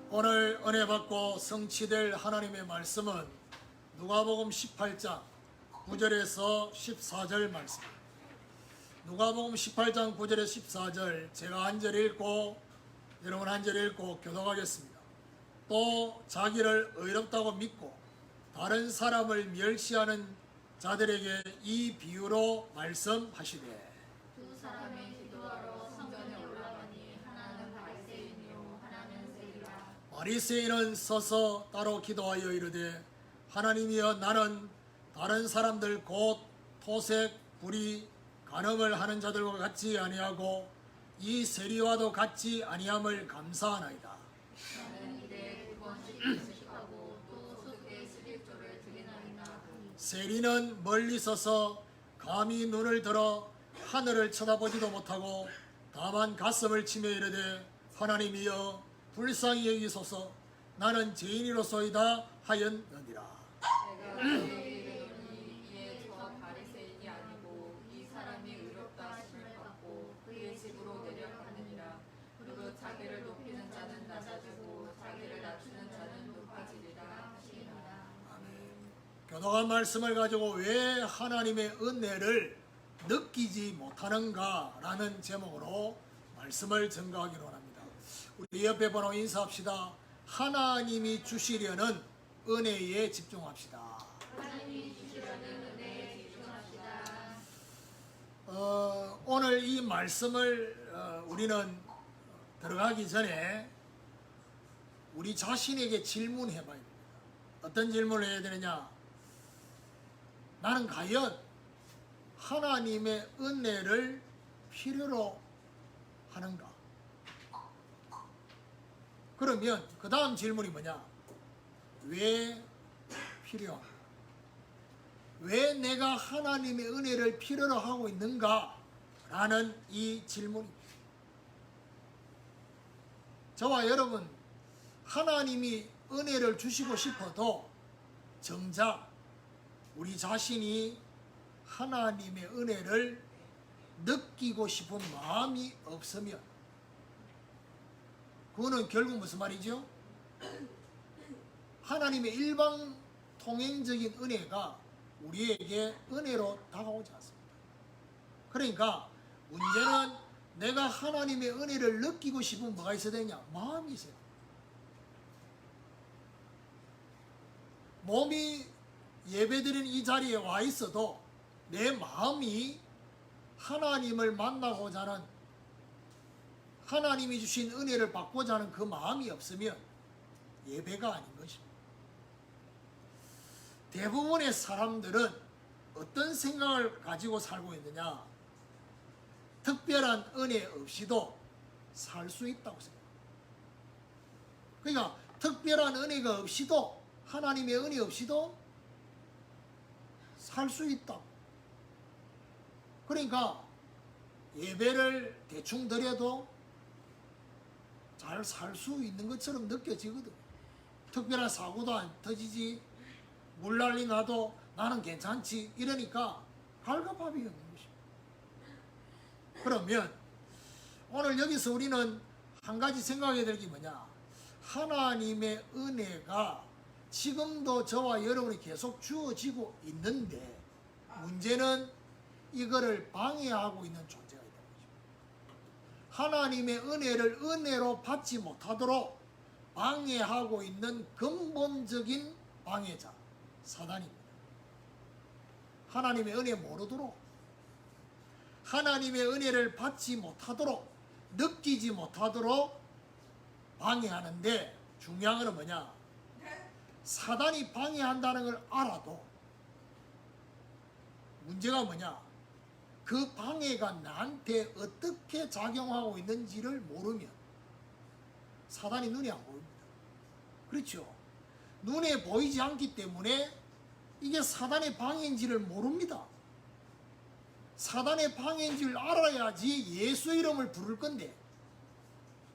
오늘 은혜 받고 성취될 하나님의 말씀은 누가복음 18장 9절에서 14절 말씀. 누가복음 18장 9절에서 14절 제가 한 절 읽고 여러분 한 절 읽고 교독하겠습니다. 또 자기를 의롭다고 믿고 다른 사람을 멸시하는 자들에게 이 비유로 말씀하시되 두 사람이 기도하러 성전에 올라가니 하나는 바리새인이요 하나는 세리라. 바리새인은 서서 따로 기도하여 이르되 하나님이여 나는 다른 사람들 곧 토색, 불의, 간음을 하는 자들과 같지 아니하고 이 세리와도 같지 아니함을 감사하나이다. 나는 이래 9번씩 금식하고 또 소득에 11조를 드리나이다. 세리는 멀리 서서 감히 눈을 들어 하늘을 쳐다보지도 못하고 다만 가슴을 치며 이르되 하나님이여 불쌍히 여기소서 나는 죄인이로소이다 하였느니라. 내가 너희에게 이르노니 이에 저 바리새인이 아니고 이 사람이 의롭다 하심을 받고 그의 집으로 내려가느니라. 그리고 자기를 높이는 자는 낮아지고 자기를 낮추는 자는 높아지리라 하시니라. 교독한 말씀을 가지고 왜 하나님의 은혜를 느끼지 못하는가라는 제목으로 말씀을 전가하기로 합니다. 우리 옆에 번호 인사합시다. 하나님이 주시려는 은혜에 집중합시다. 하나님이 주시려는 은혜에 집중합시다. 오늘 이 말씀을 우리는 들어가기 전에 우리 자신에게 질문해 봐야 됩니다. 어떤 질문을 해야 되느냐? 나는 과연 하나님의 은혜를 필요로 하는가? 그러면 그 다음 질문이 뭐냐? 왜 필요한가? 왜 내가 하나님의 은혜를 필요로 하고 있는가? 라는 이 질문입니다. 저와 여러분, 하나님이 은혜를 주시고 싶어도 정작 우리 자신이 하나님의 은혜를 느끼고 싶은 마음이 없으면 그거는 결국 무슨 말이죠? 하나님의 일방 통행적인 은혜가 우리에게 은혜로 다가오지 않습니다. 그러니까 문제는 내가 하나님의 은혜를 느끼고 싶으면 뭐가 있어야 되냐? 마음이 있어야 돼요. 몸이 예배드리는 이 자리에 와 있어도 내 마음이 하나님을 만나고자 하는, 하나님이 주신 은혜를 받고자 하는 그 마음이 없으면 예배가 아닌 것입니다. 대부분의 사람들은 어떤 생각을 가지고 살고 있느냐? 특별한 은혜 없이도 살 수 있다고 생각합니다. 그러니까 특별한 은혜가 없이도, 하나님의 은혜 없이도 살 수 있다. 그러니까 예배를 대충 드려도 잘 살 수 있는 것처럼 느껴지거든. 특별한 사고도 안 터지지, 물 난리 나도 나는 괜찮지, 이러니까 갈급함이 없는 것입니다. 그러면 오늘 여기서 우리는 한 가지 생각해야 될 게 뭐냐? 하나님의 은혜가 지금도 저와 여러분이 계속 주어지고 있는데 문제는 이거를 방해하고 있는 존재가 있다는 거죠. 하나님의 은혜를 은혜로 받지 못하도록 방해하고 있는 근본적인 방해자, 사단입니다. 하나님의 은혜 모르도록, 하나님의 은혜를 받지 못하도록, 느끼지 못하도록 방해하는데 중요한 건 뭐냐? 사단이 방해한다는 걸 알아도 문제가 뭐냐? 그 방해가 나한테 어떻게 작용하고 있는지를 모르면 사단이 눈에 안 보입니다. 그렇죠? 눈에 보이지 않기 때문에 이게 사단의 방해인지를 모릅니다. 사단의 방해인지를 알아야지 예수 이름을 부를 건데,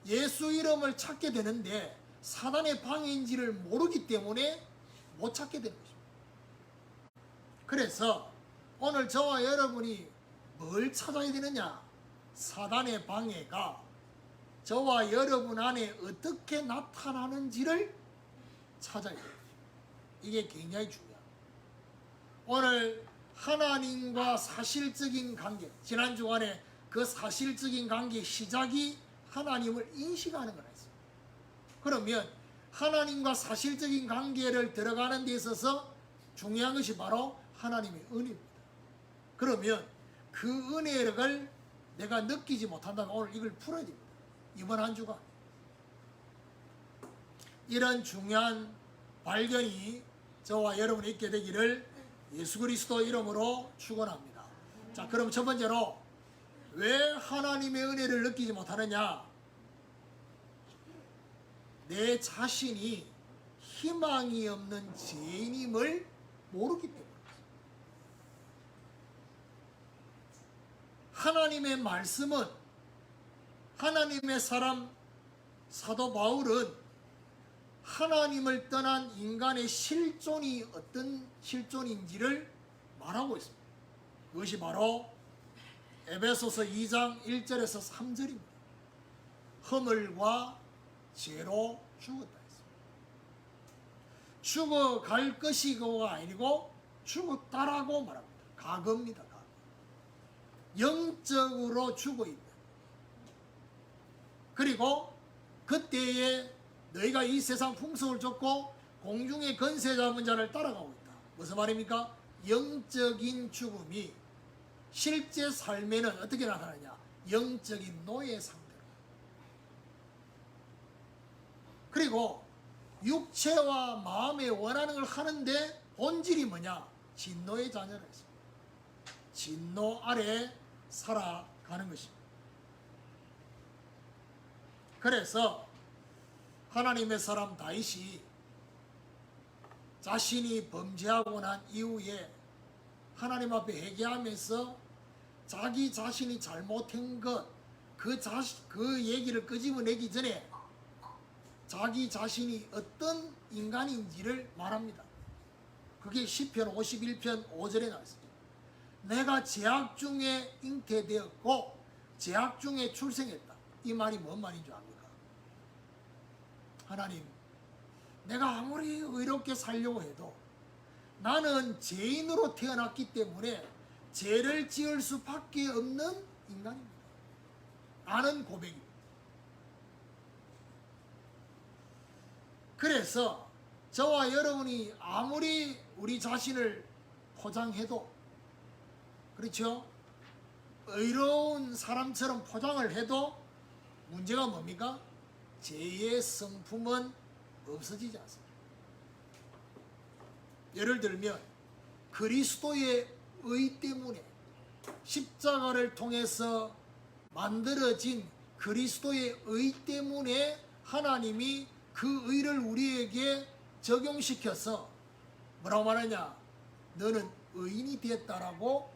예수 이름을 찾게 되는데 사단의 방해인지를 모르기 때문에 못 찾게 되는 것입니다. 그래서 오늘 저와 여러분이 뭘 찾아야 되느냐? 사단의 방해가 저와 여러분 안에 어떻게 나타나는지를 찾아야 돼요. 이게 굉장히 중요합니다. 오늘 하나님과 사실적인 관계, 지난 주간에 그 사실적인 관계의 시작이 하나님을 인식하는 거라 했어요. 그러면 하나님과 사실적인 관계를 들어가는 데 있어서 중요한 것이 바로 하나님의 은혜입니다. 그러면 그 은혜를 내가 느끼지 못한다면 오늘 이걸 풀어야 됩니다. 이번 한 주간 이런 중요한 발견이 저와 여러분이 있게 되기를 예수 그리스도 이름으로 축원합니다. 자, 그럼 첫 번째로 왜 하나님의 은혜를 느끼지 못하느냐? 내 자신이 희망이 없는 죄인임을 모르기 때문에. 하나님의 말씀은, 하나님의 사람 사도 바울은 하나님을 떠난 인간의 실존이 어떤 실존인지를 말하고 있습니다. 그것이 바로 에베소서 2장 1절에서 3절입니다. 허물과 죄로 죽었다 했습니다. 죽어갈 것이고가 아니고 죽었다라고 말합니다. 과거입니다. 과거. 영적으로 죽어있는. 그리고 그때에 너희가 이 세상 풍속을 쫓고 공중의 권세 잡은 자를 따라가고 있다. 무슨 말입니까? 영적인 죽음이 실제 삶에는 어떻게 나타나냐? 영적인 노예 상태로. 그리고 육체와 마음에 원하는 걸 하는데 본질이 뭐냐? 진노의 자녀라 했습니다. 진노 아래 살아가는 것입니다. 그래서 하나님의 사람 다윗이 자신이 범죄하고 난 이후에 하나님 앞에 회개하면서 자기 자신이 잘못한 것, 그 얘기를 끄집어내기 전에 자기 자신이 어떤 인간인지를 말합니다. 그게 시편 51편 5절에 나왔습니다. 내가 죄악 중에 잉태되었고 죄악 중에 출생했다. 이 말이 뭔 말인 줄 압니까? 하나님, 내가 아무리 의롭게 살려고 해도 나는 죄인으로 태어났기 때문에 죄를 지을 수밖에 없는 인간입니다. 라는 고백입니다. 그래서 저와 여러분이 아무리 우리 자신을 포장해도, 그렇죠? 의로운 사람처럼 포장을 해도 문제가 뭡니까? 죄의 성품은 없어지지 않습니다. 예를 들면 그리스도의 의 때문에, 십자가를 통해서 만들어진 그리스도의 의 때문에 하나님이 그 의를 우리에게 적용시켜서 뭐라고 말하냐? 너는 의인이 되었다라고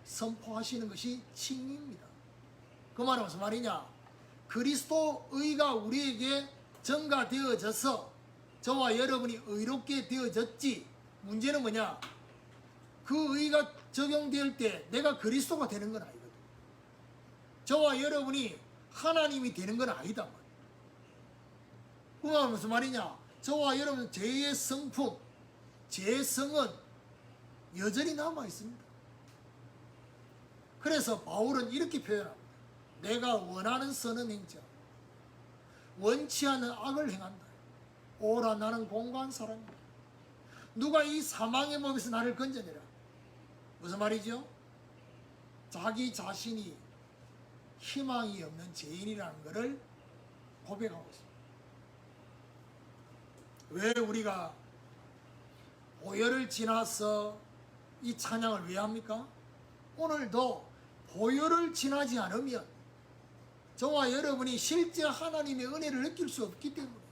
선포하시는 것이 칭의입니다. 그 말은 무슨 말이냐? 그리스도 의가 우리에게 전가되어져서 저와 여러분이 의롭게 되어졌지. 문제는 뭐냐? 그 의가 적용될 때 내가 그리스도가 되는 건 아니거든. 저와 여러분이 하나님이 되는 건 아니다. 그 말은 무슨 말이냐? 저와 여러분 죄의 성품, 죄의 성은 여전히 남아 있습니다. 그래서 바울은 이렇게 표현합니다. 내가 원하는 선은 행자, 원치 않는 악을 행한다. 오라, 나는 공고한 사람이다. 누가 이 사망의 몸에서 나를 건져내라. 무슨 말이죠? 자기 자신이 희망이 없는 죄인이라는 것을 고백하고 있습니다. 왜 우리가 보혈을 지나서 이 찬양을 왜 합니까? 오늘도 보혈을 지나지 않으면 저와 여러분이 실제 하나님의 은혜를 느낄 수 없기 때문에,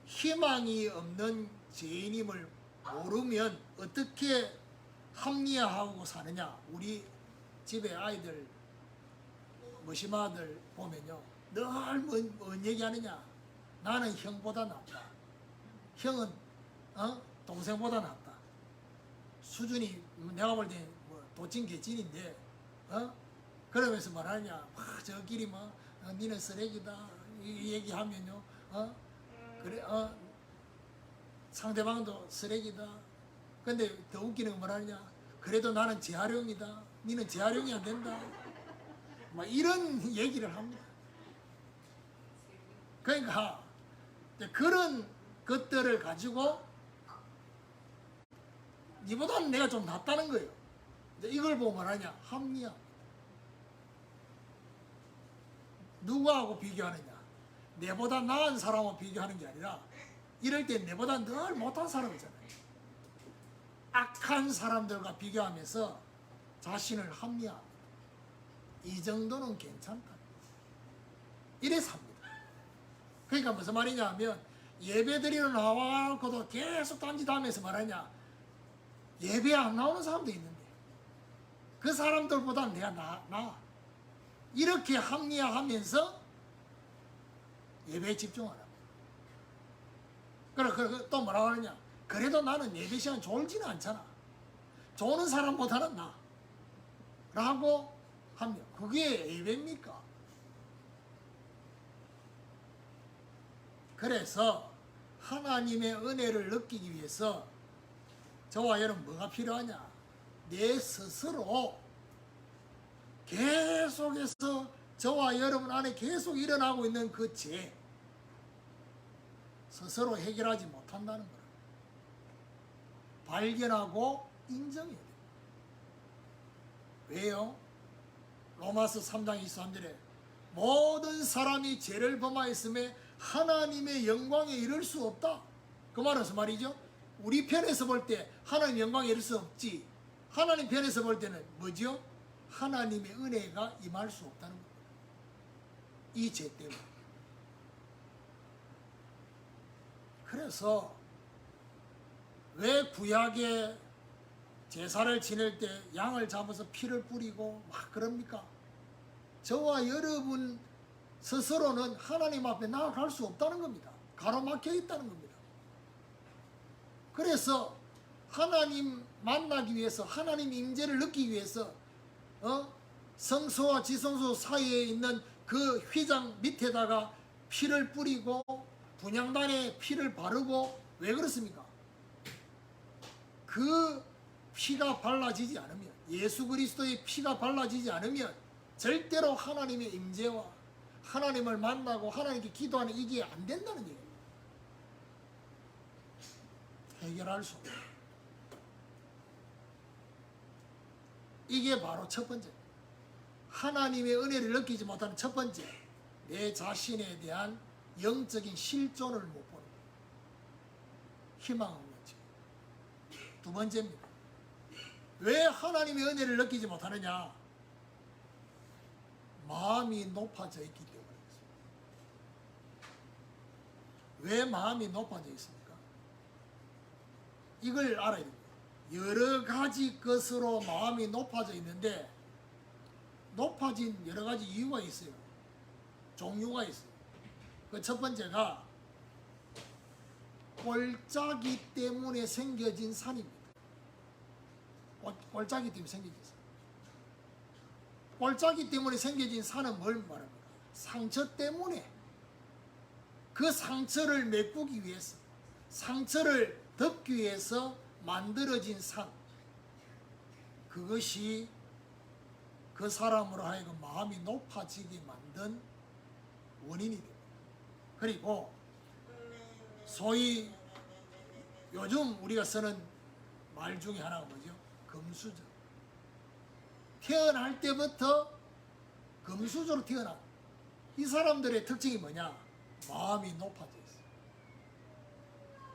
희망이 없는 죄인임을 모르면 어떻게 합리화하고 사느냐? 우리 집에 아이들, 머시마들 보면요, 늘 뭔 얘기하느냐? 나는 형보다 낫다. 형은 동생보다 낫다. 수준이 내가 볼 때 도찐개찐인데 그러면서 말하냐, 저끼리 뭐 니는 쓰레기다 이 얘기하면요, 그래, 상대방도 쓰레기다. 근데 더 웃기는 건 뭐라냐, 그래도 나는 재활용이다, 니는 재활용이 안 된다, 막 이런 얘기를 합니다. 그러니까 그런 것들을 가지고 니보다는 내가 좀 낫다는 거예요. 이걸 보고 말하냐, 합리화. 누구하고 비교하느냐, 내보다 나은 사람하고 비교하는 게 아니라, 이럴 때 내보다 늘 못한 사람이잖아요. 악한 사람들과 비교하면서 자신을 합리화합니다. 이 정도는 괜찮다, 이래서 합니다. 그러니까 무슨 말이냐 하면, 예배 드리러 나와서도 계속 딴짓하면서 말하냐, 예배 안 나오는 사람도 있는데 그 사람들보다 내가 나아. 이렇게 합리화하면서 예배에 집중하라. 그래 또 뭐라고 하느냐, 그래도 나는 예배 시간 졸지는 않잖아, 조는 사람보다는 나 라고 하면 그게 예배입니까? 그래서 하나님의 은혜를 느끼기 위해서 저와 여러분 뭐가 필요하냐, 내 스스로 계속해서 저와 여러분 안에 계속 일어나고 있는 그 죄 스스로 해결하지 못한다는 거예요. 발견하고 인정해야 돼요. 왜요? 로마서 3장 23절에 모든 사람이 죄를 범하였음에 하나님의 영광에 이를 수 없다. 그 말은 무슨 말이죠? 우리 편에서 볼 때 하나님 영광에 이를 수 없지, 하나님 편에서 볼 때는 뭐죠? 하나님의 은혜가 임할 수 없다는 겁니다. 이 죄 때문에. 그래서 왜 구약에 제사를 지낼 때 양을 잡아서 피를 뿌리고 막 그럽니까? 저와 여러분 스스로는 하나님 앞에 나아갈 수 없다는 겁니다. 가로막혀 있다는 겁니다. 그래서 하나님 만나기 위해서, 하나님 임재를 느끼기 위해서 성소와 지성소 사이에 있는 그 휘장 밑에다가 피를 뿌리고 분향단에 피를 바르고, 왜 그렇습니까? 그 피가 발라지지 않으면, 예수 그리스도의 피가 발라지지 않으면 절대로 하나님의 임재와 하나님을 만나고 하나님께 기도하는 이게 안 된다는 얘기예요. 해결할 수 없어요. 이게 바로 첫 번째, 하나님의 은혜를 느끼지 못하는 첫 번째, 내 자신에 대한 영적인 실존을 못 보는 거예요. 희망 없는 죄. 두 번째입니다. 왜 하나님의 은혜를 느끼지 못하느냐? 마음이 높아져 있기 때문에. 왜 마음이 높아져 있습니까? 이걸 알아야 됩니다. 여러 가지 것으로 마음이 높아져 있는데, 높아진 여러 가지 이유가 있어요. 종류가 있어요. 그 첫 번째가 꼴짜기 때문에 생겨진 산입니다. 꼴짜기 때문에 생겨진 산. 꼴짜기 때문에 생겨진 산은 뭘 말합니까? 상처 때문에, 그 상처를 메꾸기 위해서, 상처를 덮기 위해서 만들어진 산, 그것이 그 사람으로 하여금 마음이 높아지게 만든 원인이 됩니다. 그리고 소위 요즘 우리가 쓰는 말 중에 하나가 뭐죠? 금수저. 태어날 때부터 금수저로 태어난 이 사람들의 특징이 뭐냐? 마음이 높아져 있어요.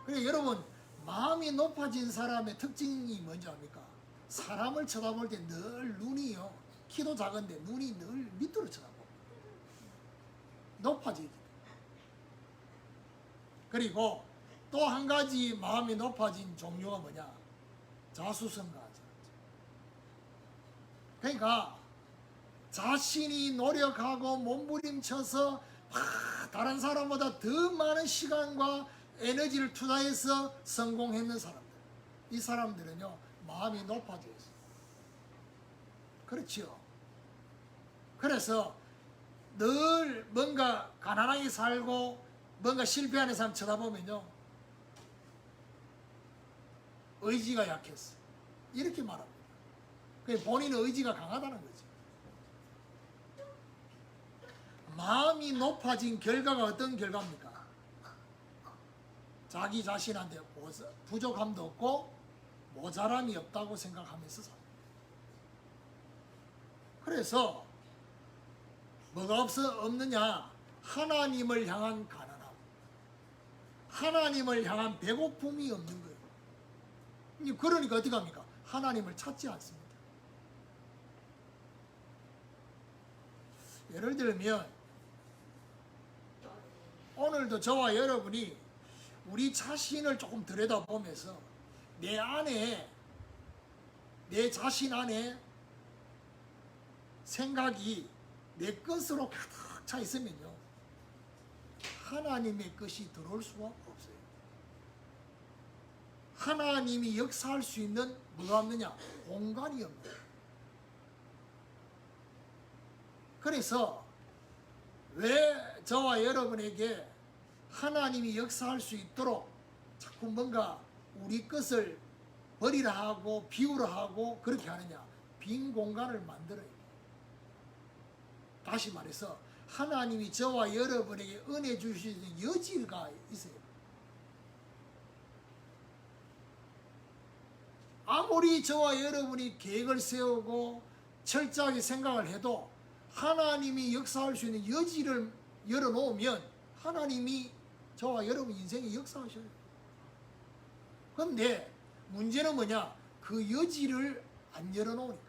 그러니까 여러분, 마음이 높아진 사람의 특징이 뭔지 압니까? 사람을 쳐다볼 때 늘 눈이요, 키도 작은데 눈이 늘 밑으로 쳐다보고 높아지기. 그리고 또 한 가지 마음이 높아진 종류가 뭐냐? 자수성가하죠. 그러니까 자신이 노력하고 몸부림쳐서 다른 사람보다 더 많은 시간과 에너지를 투자해서 성공했는 사람들, 이 사람들은요 마음이 높아져 있어요. 그렇지요. 그래서 늘 뭔가 가난하게 살고 뭔가 실패하는 사람 쳐다보면요, 의지가 약했어. 이렇게 말합니다. 본인의 의지가 강하다는 거죠. 마음이 높아진 결과가 어떤 결과입니까? 자기 자신한테 부족함도 없고 모자람이 없다고 생각하면서 삽니다. 그래서 뭐가 없느냐? 하나님을 향한 가난함, 하나님을 향한 배고픔이 없는 거예요. 그러니까 어떻게 합니까? 하나님을 찾지 않습니다. 예를 들면 오늘도 저와 여러분이 우리 자신을 조금 들여다보면서 내 안에, 내 자신 안에 생각이 내 것으로 가득 차 있으면요, 하나님의 것이 들어올 수가 없어요. 하나님이 역사할 수 있는 뭐가 없느냐? 공간이 없는 거예요. 그래서 왜 저와 여러분에게 하나님이 역사할 수 있도록 자꾸 뭔가 우리 것을 버리라 하고 비우라 하고 그렇게 하느냐? 빈 공간을 만들어야 돼요. 다시 말해서 하나님이 저와 여러분에게 은혜 주시는 여지가 있어요. 아무리 저와 여러분이 계획을 세우고 철저하게 생각을 해도 하나님이 역사할 수 있는 여지를 열어놓으면 하나님이 저와 여러분 인생에 역사하셔요. 그런데 문제는 뭐냐? 그 여지를 안 열어놓으니까.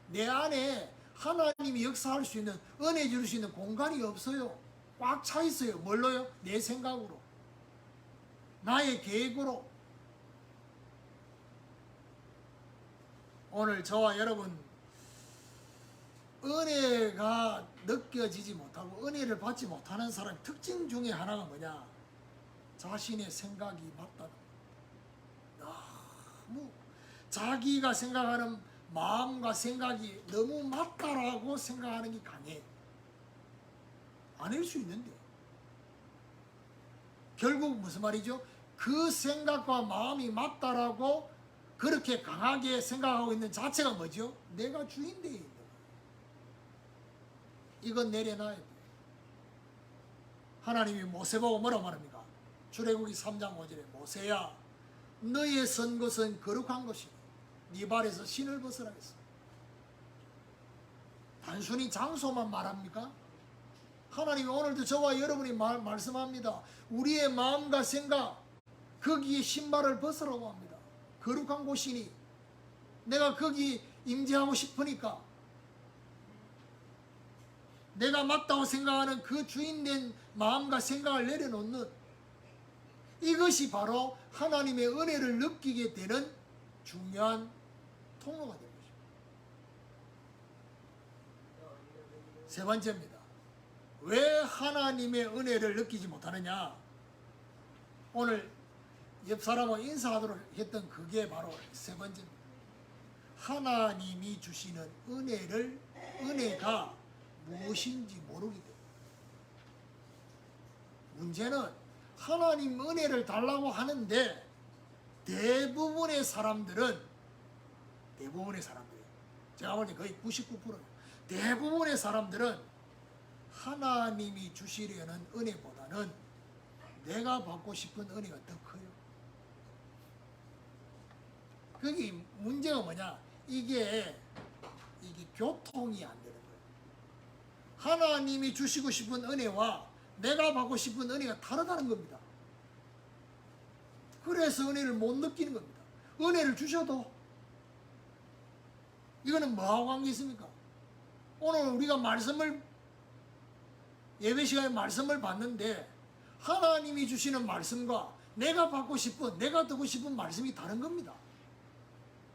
내 안에 하나님이 역사할 수 있는, 은혜 줄 수 있는 공간이 없어요. 꽉 차 있어요. 뭘로요? 내 생각으로, 나의 계획으로. 오늘 저와 여러분 은혜가 느껴지지 못하고 은혜를 받지 못하는 사람의 특징 중에 하나가 뭐냐? 자신의 생각이 맞다는 거예요. 너무 자기가 생각하는 마음과 생각이 너무 맞다라고 생각하는 게 강해. 아닐 수 있는데 결국 무슨 말이죠? 그 생각과 마음이 맞다라고 그렇게 강하게 생각하고 있는 자체가 뭐죠? 내가 주인되어 있는 거예요. 이건 내려놔야 돼요. 하나님이 모세보고 뭐라고 말합니까? 출애굽기 3장 5절에 모세야, 너의 선 것은 거룩한 것이니 네 발에서 신을 벗으라겠어. 단순히 장소만 말합니까? 하나님이 오늘도 저와 여러분이 말씀합니다. 우리의 마음과 생각, 거기에 신발을 벗으라고 합니다. 거룩한 곳이니 내가 거기 임재하고 싶으니까 내가 맞다고 생각하는 그 주인된 마음과 생각을 내려놓는, 이것이 바로 하나님의 은혜를 느끼게 되는 중요한 통로가 되는 것입니다. 세 번째입니다. 왜 하나님의 은혜를 느끼지 못하느냐? 오늘 옆 사람과 인사하도록 했던 그게 바로 세 번째입니다. 하나님이 주시는 은혜가 무엇인지 모르기 때문에. 문제는 하나님 은혜를 달라고 하는데 대부분의 사람들이에요. 제가 볼 때 거의 99%예요. 대부분의 사람들은 하나님이 주시려는 은혜보다는 내가 받고 싶은 은혜가 더 커요. 그게 문제가 뭐냐? 이게 교통이 안 되는 거예요. 하나님이 주시고 싶은 은혜와 내가 받고 싶은 은혜가 다르다는 겁니다. 그래서 은혜를 못 느끼는 겁니다. 은혜를 주셔도 이거는 뭐하고 관계 있습니까? 오늘 우리가 예배 시간에 말씀을 받는데 하나님이 주시는 말씀과 내가 받고 싶은, 내가 듣고 싶은 말씀이 다른 겁니다.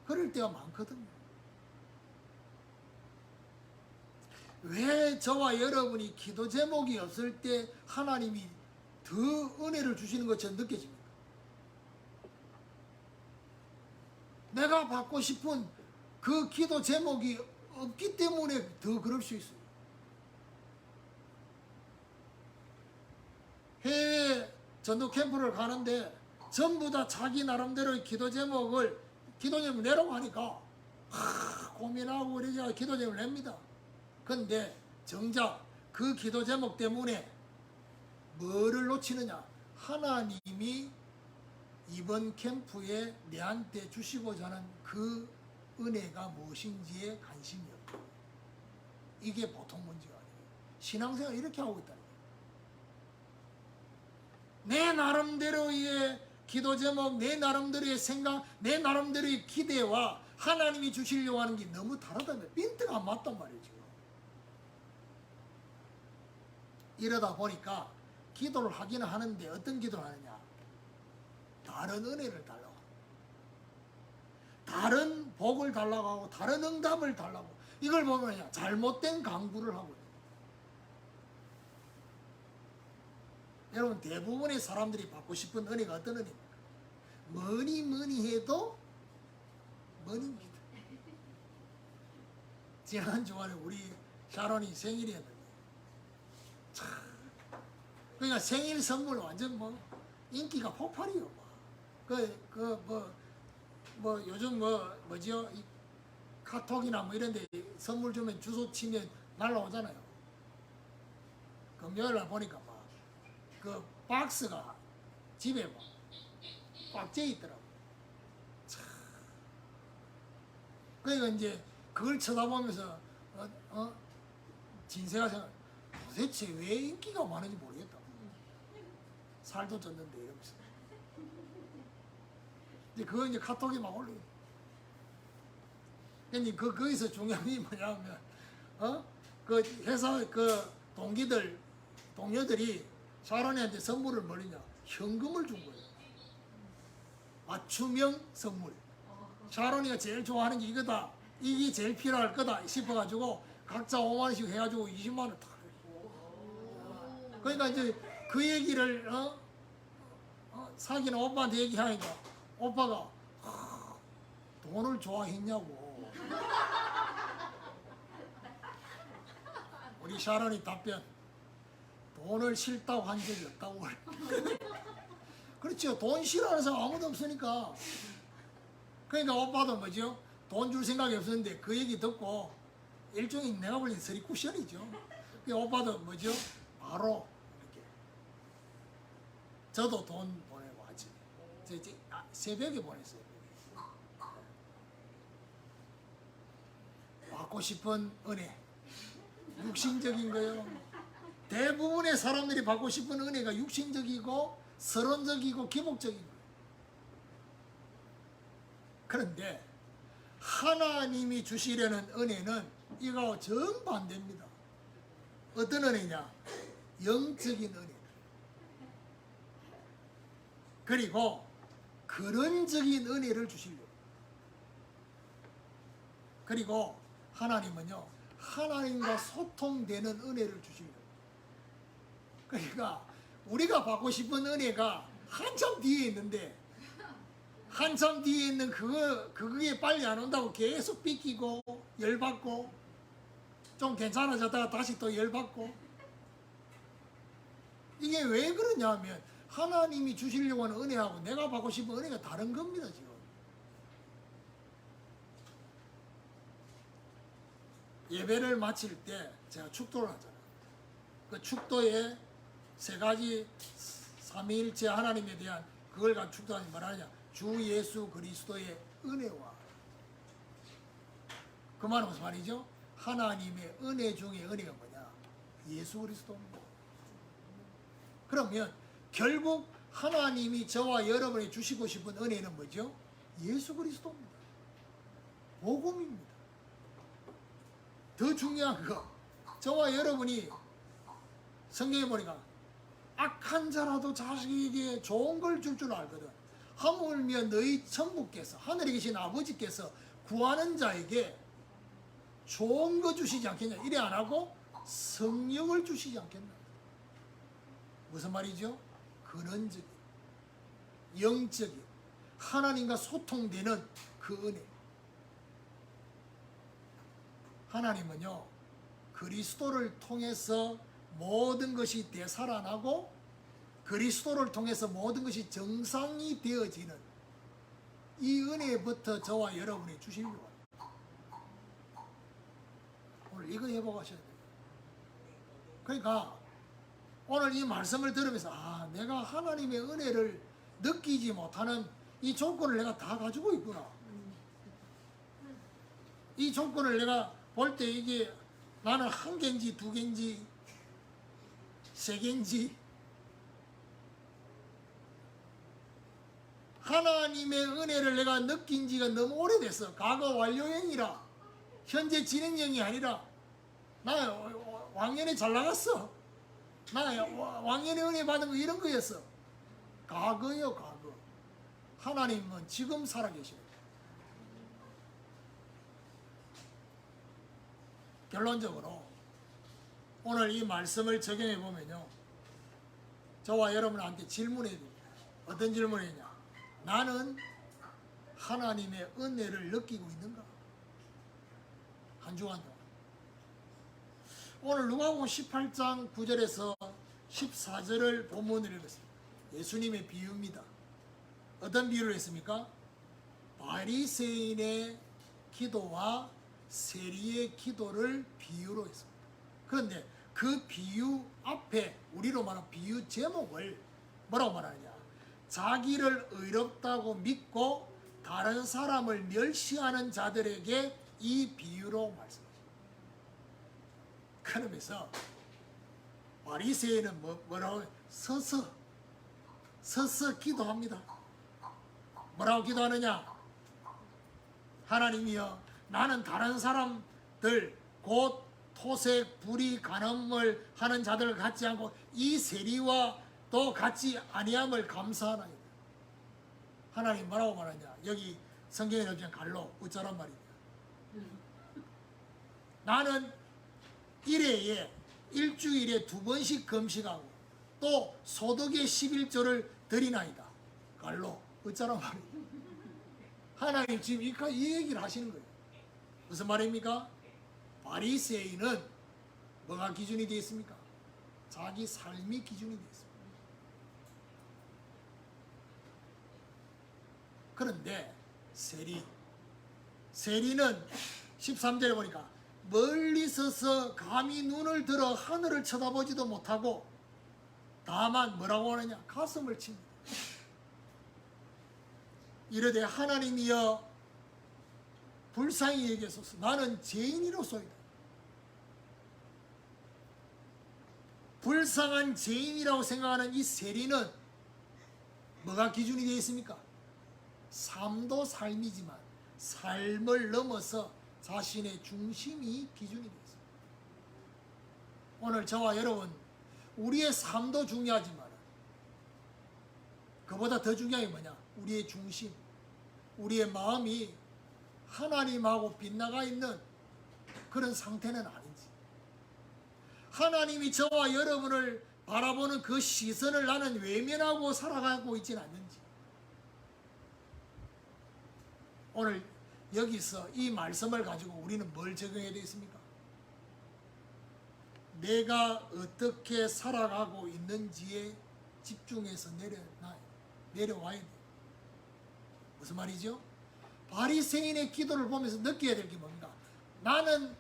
그럴 때가 많거든요. 왜 저와 여러분이 기도 제목이 없을 때 하나님이 더 은혜를 주시는 것처럼 느껴집니까? 내가 받고 싶은 그 기도 제목이 없기 때문에 더 그럴 수 있어요. 해외 전도 캠프를 가는데 전부 다 자기 나름대로의 기도 제목을 내라고 하니까 고민하고 그러자 기도 제목을 냅니다. 근데 정작 그 기도 제목 때문에 뭐를 놓치느냐? 하나님이 이번 캠프에 내한테 주시고자 하는 그 은혜가 무엇인지에 관심이 없고, 이게 보통 문제가 아니에요. 신앙생활 이렇게 하고 있다는 거예요. 내 나름대로의 기도 제목, 내 나름대로의 생각, 내 나름대로의 기대와 하나님이 주시려고 하는 게 너무 다르다면 핀트가 안 맞단 말이에요. 지금 이러다 보니까 기도를 하기는 하는데 어떤 기도를 하느냐? 다른 은혜를 달라고, 다른 복을 달라고 하고, 다른 응답을 달라고. 이걸 보면 잘못된 강구를 하고 있어요. 여러분, 대부분의 사람들이 받고 싶은 은혜가 어떤 은혜입니까? 뭐니 해도 뭐니입니다. 지난 주말에 우리 샤론이 생일이었는데, 참, 그러니까 생일 선물 완전 뭐 인기가 폭발이요. 요즘 뭐지요? 이 카톡이나 뭐 이런 데 선물 주면 주소 치면 날라오잖아요. 금요일 날 보니까 막 그 박스가 집에 꽉 재 있더라고. 참. 그러니까 이제 그걸 쳐다보면서 진세가 생각, 도대체 왜 인기가 많은지 모르겠다. 살도 쪘는데 이러면서. 이제 그거 이제 카톡에 막 올리고. 근데 거기서 중요한 게 뭐냐면, 그 회사 그 동료들이 샤론이한테 선물을 뭐냐? 현금을 준 거예요. 맞춤형 선물. 샤론이가 제일 좋아하는 게 이거다. 이게 제일 필요할 거다 싶어가지고 각자 5만 원씩 해가지고 20만 원 다. 그러니까 이제 그 얘기를 사귀는 오빠한테 얘기하니까 오빠가 돈을 좋아했냐고. 우리 샤론이 답변, 돈을 싫다고 한 적이 없다고. 그렇죠. 돈 싫어하는 사람 아무도 없으니까. 그러니까 오빠도 뭐죠? 돈 줄 생각이 없었는데 그 얘기 듣고 일종의 내가 볼린 서리 쿠션이죠. 그러니까 오빠도 뭐죠? 바로 이렇게. 저도 돈 보내고 하지. 새벽에 보냈어요. 받고 싶은 은혜. 육신적인 거요. 대부분의 사람들이 받고 싶은 은혜가 육신적이고 서론적이고 기복적인 거예요. 그런데 하나님이 주시려는 은혜는 이거하고 정반대입니다. 어떤 은혜냐? 영적인 은혜. 그리고 근원적인 은혜를 주시려고. 그리고 하나님은요, 하나님과 소통되는 은혜를 주시려고. 그러니까 우리가 받고 싶은 은혜가 한참 뒤에 있는데, 한참 뒤에 있는 그게 빨리 안 온다고 계속 삐끼고 열받고, 좀 괜찮아졌다가 다시 또 열받고. 이게 왜 그러냐 하면 하나님이 주시려고 하는 은혜하고 내가 받고 싶은 은혜가 다른 겁니다. 지금 예배를 마칠 때 제가 축도를 하잖아요. 그 축도에 세 가지 삼위일체 하나님에 대한 그걸 가지고 축도하니 뭐라냐? 주 예수 그리스도의 은혜와, 그 말은 무슨 말이죠? 하나님의 은혜 중에 은혜가 뭐냐? 예수 그리스도입니다. 그러면 결국 하나님이 저와 여러분이 주시고 싶은 은혜는 뭐죠? 예수 그리스도입니다. 복음입니다. 더 중요한 거, 저와 여러분이 성경에 보니까 악한 자라도 자식에게 좋은 걸 줄 줄 알거든. 하물며 너희 천부께서, 하늘에 계신 아버지께서 구하는 자에게 좋은 거 주시지 않겠냐. 이래 안 하고 성령을 주시지 않겠나. 무슨 말이죠? 근원적인, 영적인, 하나님과 소통되는 그 은혜. 하나님은요 그리스도를 통해서 모든 것이 되살아나고 그리스도를 통해서 모든 것이 정상이 되어지는 이 은혜부터 저와 여러분이 주시려고 합니다. 오늘 이거 해보고 하셔야 돼요. 그러니까 오늘 이 말씀을 들으면서 내가 하나님의 은혜를 느끼지 못하는 이 조건을 내가 다 가지고 있구나. 이 조건을 내가 볼 때 이게 나는 한 개인지 두 개인지 세 개인지 하나님의 은혜를 내가 느낀 지가 너무 오래됐어. 과거 완료형이라 현재 진행형이 아니라 나 왕년에 잘 나갔어. 나 왕년에 은혜 받은 거 이런 거였어. 과거요 과거. 하나님은 지금 살아계시는 거예요. 결론적으로 오늘 이 말씀을 적용해 보면요 저와 여러분한테 질문해 줍니다. 어떤 질문이냐? 나는 하나님의 은혜를 느끼고 있는가? 한 주간 동안. 오늘 누가복음 18장 9절에서 14절을 본문으로 읽었습니다. 예수님의 비유입니다. 어떤 비유를 했습니까? 바리새인의 기도와 세리의 기도를 비유로 했습니다. 그런데 그 비유 앞에 우리로 말하는 비유 제목을 뭐라고 말하느냐? 자기를 의롭다고 믿고 다른 사람을 멸시하는 자들에게 이 비유로 말씀하십니다. 그러면서 바리새인은 뭐라고 서서 기도합니다. 뭐라고 기도하느냐? 하나님이여 나는 다른 사람들 곧 토색, 불의, 간음을 하는 자들을 갖지 않고 이 세리와 또 같이 아니함을 감사하나이다. 하나님 뭐라고 말하냐? 여기 성경에 나오는 갈로 어쩌란 말이냐? 나는 일주일에 2번씩 금식하고 또 소득의 11조를 드리나이다. 갈로 어쩌란 말이냐? 하나님 지금 이 얘기를 하시는 거예요. 무슨 말입니까? 바리새인은 뭐가 기준이 되어 있습니까? 자기 삶이 기준이 되어 있습니다. 그런데 세리는 13절에 보니까 멀리 서서 감히 눈을 들어 하늘을 쳐다보지도 못하고 다만 뭐라고 하느냐? 가슴을 칩니다. 이르되 하나님이여 불쌍히 여기소서. 나는 죄인이로소이다. 불쌍한 죄인이라고 생각하는 이 세리는 뭐가 기준이 되어 있습니까? 삶도 삶이지만 삶을 넘어서 자신의 중심이 기준이 되어 있습니다. 오늘 저와 여러분 우리의 삶도 중요하지만 그보다 더 중요한 게 뭐냐? 우리의 중심, 우리의 마음이 하나님하고 빗나가 있는 그런 상태는 아닌지, 하나님이 저와 여러분을 바라보는 그 시선을 나는 외면하고 살아가고 있지는 않는지. 오늘 여기서 이 말씀을 가지고 우리는 뭘 적용해야 되겠습니까? 내가 어떻게 살아가고 있는지에 집중해서 내려와야 돼요. 무슨 말이죠? 바리새인의 기도를 보면서 느껴야 될 게 뭡니까? 나는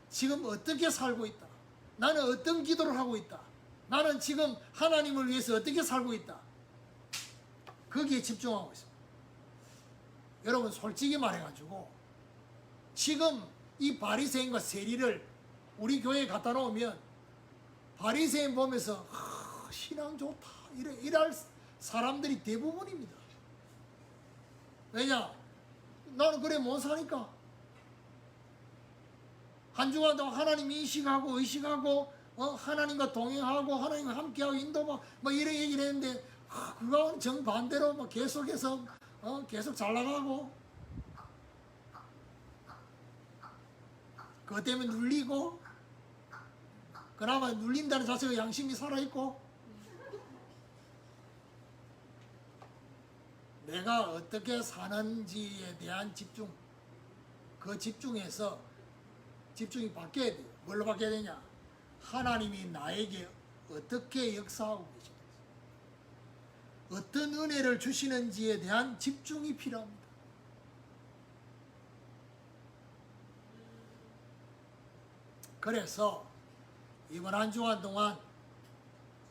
지금 어떻게 살고 있다. 나는 어떤 기도를 하고 있다. 나는 지금 하나님을 위해서 어떻게 살고 있다. 거기에 집중하고 있습니다. 여러분 솔직히 말해가지고 지금 이 바리새인과 세리를 우리 교회에 갖다 놓으면 바리새인 보면서 신앙 좋다 이럴 사람들이 대부분입니다. 왜냐? 나는 그래 못 사니까. 한 주간 동안 하나님 인식하고 의식하고 하나님과 동행하고 하나님과 함께하고 인도하고 뭐 이런 얘기를 했는데 그거는 정반대로 뭐 계속해서 계속 잘 나가고 그것 때문에 눌리고 그나마 눌린다는 자체가 양심이 살아있고 내가 어떻게 사는지에 대한 집중, 그 집중해서 집중이 바뀌어야 돼요. 뭘로 바뀌어야 되냐? 하나님이 나에게 어떻게 역사하고 계시는지, 어떤 은혜를 주시는지에 대한 집중이 필요합니다. 그래서 이번 한 주간 동안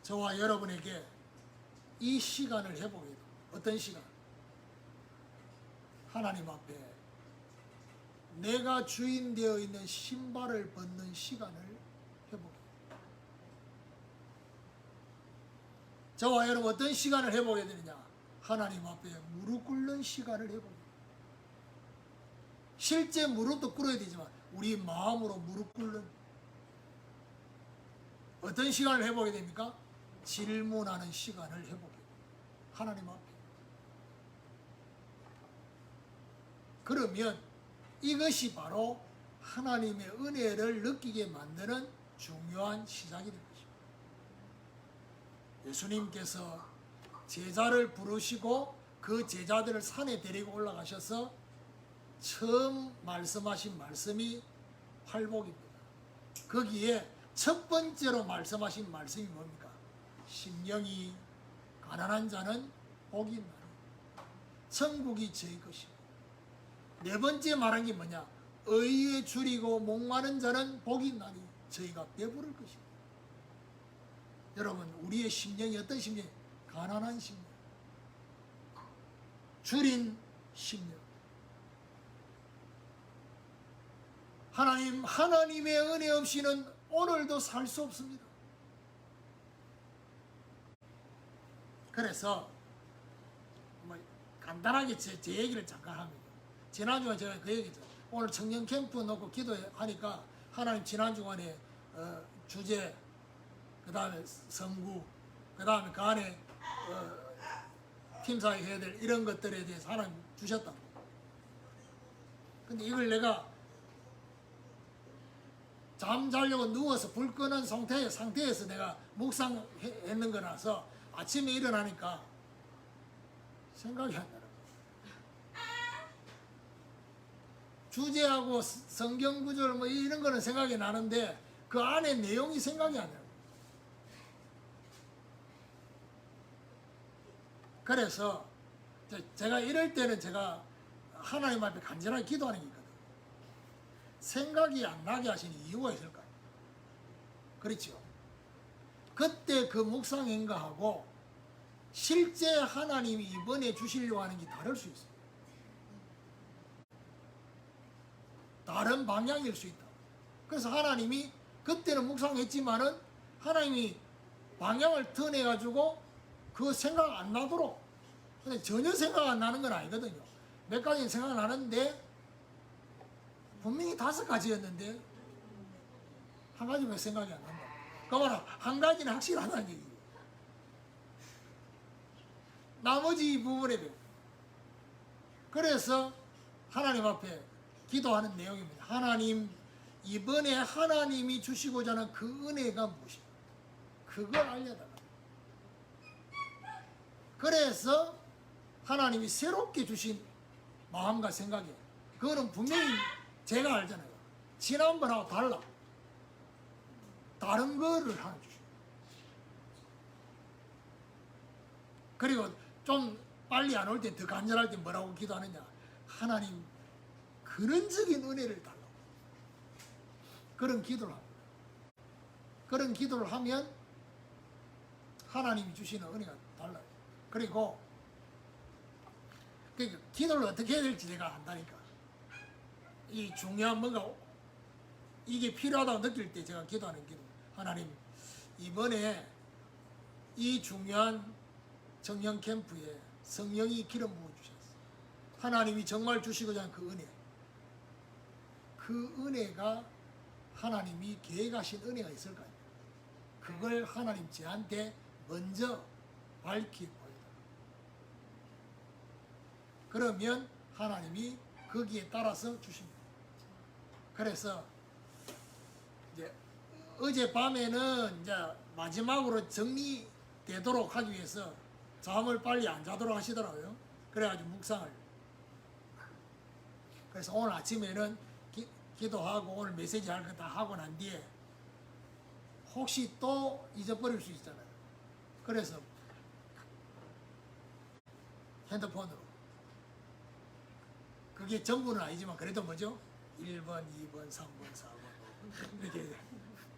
저와 여러분에게 이 시간을 해보게 돼요. 어떤 시간? 하나님 앞에 내가 주인 되어 있는 신발을 벗는 시간을 해보게 돼요. 저와 여러분 어떤 시간을 해보게 되느냐? 하나님 앞에 무릎 꿇는 시간을 해보게 돼요. 실제 무릎도 꿇어야 되지만 우리 마음으로 무릎 꿇는 어떤 시간을 해보게 됩니까? 질문하는 시간을 해보게 돼요. 하나님 앞에. 그러면 이것이 바로 하나님의 은혜를 느끼게 만드는 중요한 시작이 될 것입니다. 예수님께서 제자를 부르시고 그 제자들을 산에 데리고 올라가셔서 처음 말씀하신 말씀이 팔복입니다. 거기에 첫 번째로 말씀하신 말씀이 뭡니까? 심령이 가난한 자는 복이 있나니 천국이 저희 것이고, 네 번째 말한 게 뭐냐? 의에 줄이고 목마른 자는 복이 있나니 저희가 배부를 것이고. 여러분, 우리의 심령이 어떤 심령? 가난한 심령, 줄인 심령. 하나님의 은혜 없이는 오늘도 살 수 없습니다. 그래서 뭐 간단하게 제 얘기를 잠깐 합니다. 지난주에 제가 그 얘기죠. 오늘 청년 캠프 놓고 기도하니까 하나님 지난 주간에 주제, 그 다음에 성구, 그 다음에 그 안에 팀사에 해야 될 이런 것들에 대해서 하나님 주셨다. 근데 이걸 내가 잠 자려고 누워서 불 끄는 상태에서 내가 묵상했는 거라서 아침에 일어나니까 생각이 안 나요. 주제하고 성경 구절 뭐 이런 거는 생각이 나는데 그 안에 내용이 생각이 안 나요. 그래서 제가 이럴 때는 제가 하나님 앞에 간절하게 기도하는 게 있거든요. 생각이 안 나게 하시는 이유가 있을까요? 그렇죠. 그때 그 묵상인가하고 실제 하나님이 이번에 주시려고 하는 게 다를 수 있어요. 다른 방향일 수 있다. 그래서 하나님이 그때는 묵상했지만은 하나님이 방향을 턴해가지고 그 생각 안 나도록, 근데 전혀 생각 안 나는 건 아니거든요. 몇 가지 생각 나는데 분명히 5가지였는데 한 가지만 생각이 안 난다. 그러면 한 가지는 확실하다는 얘기예요. 나머지 부분에 대해. 그래서 하나님 앞에 기도하는 내용입니다. 하나님, 이번에 하나님이 주시고자 하는 그 은혜가 무엇이냐? 그걸 알려달라. 그래서 하나님이 새롭게 주신 마음과 생각이에요. 그거는 분명히 제가 알잖아요. 지난번하고 달라. 다른 거를 하나 주시고. 그리고 좀 빨리 안 올 때, 더 간절할 때 뭐라고 기도하느냐? 하나님, 근원적인 은혜를 달라고. 그런 기도를 합니다. 그런 기도를 하면 하나님이 주시는 은혜가 달라요. 그리고 기도를 어떻게 해야 될지 제가 안다니까. 이 중요한 뭔가 이게 필요하다고 느낄 때 제가 기도하는 기도. 하나님, 이번에 이 중요한 청년 캠프에 성령이 기름 부어 주셨어요. 하나님이 정말 주시고자 하는 그 은혜. 그 은혜가 하나님이 계획하신 은혜가 있을까요? 그걸 하나님 저한테 먼저 밝히 보여달라. 그러면 하나님이 거기에 따라서 주십니다. 그래서 이제 어젯밤에는 이제 마지막으로 정리되도록 하기 위해서 잠을 빨리 안 자도록 하시더라고요. 그래가지고 묵상을. 그래서 오늘 아침에는 기도하고 오늘 메시지 할 거 다 하고 난 뒤에 혹시 또 잊어버릴 수 있잖아요. 그래서 핸드폰으로, 그게 전부는 아니지만 그래도 뭐죠? 1번, 2번, 3번, 4번 이렇게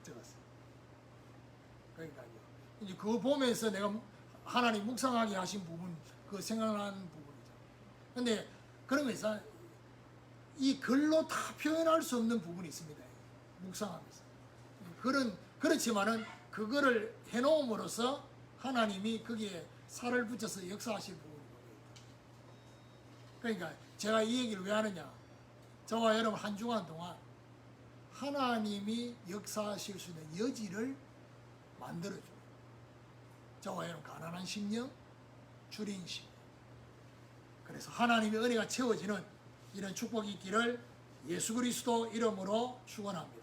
적었어요. 그러니까요. 이제 그거 보면서 내가 하나님 묵상하게 하신 부분, 그 생각나는 부분이죠. 근데 그런 거 있어요. 이 글로 다 표현할 수 없는 부분이 있습니다. 묵상하면서. 그렇지만은 그거를 해놓음으로써 하나님이 거기에 살을 붙여서 역사하실 부분이 있다. 그러니까 제가 이 얘기를 왜 하느냐. 저와 여러분 한 주간 동안 하나님이 역사하실 수 있는 여지를 만들어줘요. 저와 여러분 가난한 심령, 줄인 심령. 그래서 하나님의 은혜가 채워지는 이런 축복이 있기를 예수 그리스도 이름으로 축원합니다.